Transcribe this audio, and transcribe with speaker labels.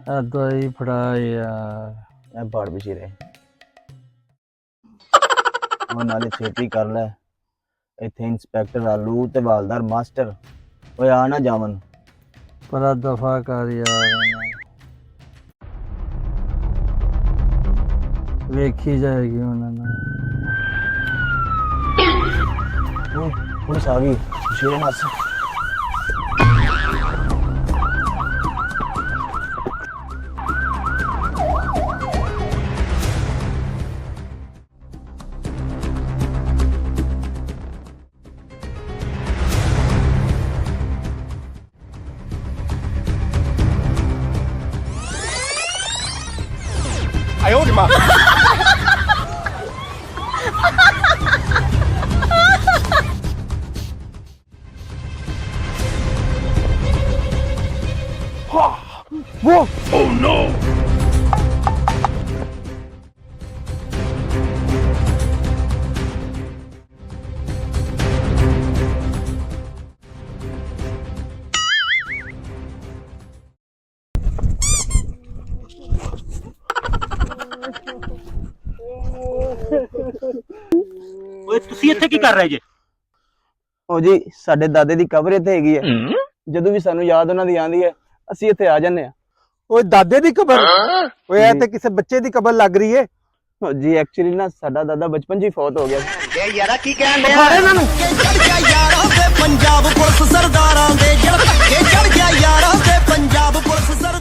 Speaker 1: ਦਵਾਈ ਫੜਾ ਯਾਰ।
Speaker 2: ਇਹ ਬਾੜ ਪਿਛੇ ਰਹੇ ਉਹ ਨਾਲੇ ਛੇਤੀ ਕਰ ਲੈ। ਇੱਥੇ ਇੰਸਪੈਕਟਰ ਆਲੂ ਤੇ ਵਾਲਦਾਰ ਮਾਸਟਰ ਓਏ ਆ ਨਾ ਜਾਵਨ।
Speaker 1: ਪਰ ਦਫਾ ਕਰ ਯਾਰ, ਵੇਖੀ ਜਾਏਗੀ ਉਹਨਾਂ ਨਾਲ।
Speaker 2: ਪੁਲਿਸ ਆ ਗਈ ਸ਼ੇਰੇ ਮਾਸ।
Speaker 3: 哎呦我的妈！
Speaker 4: ਓਏ ਤੁਸੀਂ ਇੱਥੇ ਕੀ ਕਰ ਰਹੇ ਜੇ?
Speaker 2: ਉਹ ਜੀ ਸਾਡੇ ਦਾਦੇ ਦੀ ਕਬਰ ਇੱਥੇ ਹੈਗੀ ਹੈ। ਜਦੋਂ ਵੀ ਸਾਨੂੰ ਯਾਦ ਉਹਨਾਂ ਦੀ ਆਉਂਦੀ ਹੈ ਅਸੀਂ ਇੱਥੇ ਆ ਜਾਂਦੇ ਆ।
Speaker 3: ਓਏ ਦਾਦੇ ਦੀ ਕਬਰ? ਓਏ ਇਹ ਤੇ ਕਿਸੇ ਬੱਚੇ ਦੀ ਕਬਰ ਲੱਗ ਰਹੀ ਏ।
Speaker 2: ਜੀ ਐਕਚੁਅਲੀ ਨਾ ਸਾਡਾ ਦਾਦਾ ਬਚਪਨ 'ਚ ਹੀ ਫੌਤ ਹੋ ਗਿਆ।
Speaker 4: ਇਹ ਯਾਰਾ ਕੀ ਕਹਿਣ ਡਿਆ?
Speaker 3: ਮਾਰੇ ਇਹਨਾਂ ਨੂੰ।
Speaker 5: ਚੜ ਗਿਆ ਯਾਰਾਂ ਦੇ ਪੰਜਾਬ ਪੁਲਿਸ ਸਰਦਾਰਾਂ ਦੇ ਜੜ ਧੱਕੇ ਚੜ ਗਿਆ ਯਾਰਾਂ ਦੇ ਪੰਜਾਬ ਪੁਲਿਸ ਸਰਦਾਰਾਂ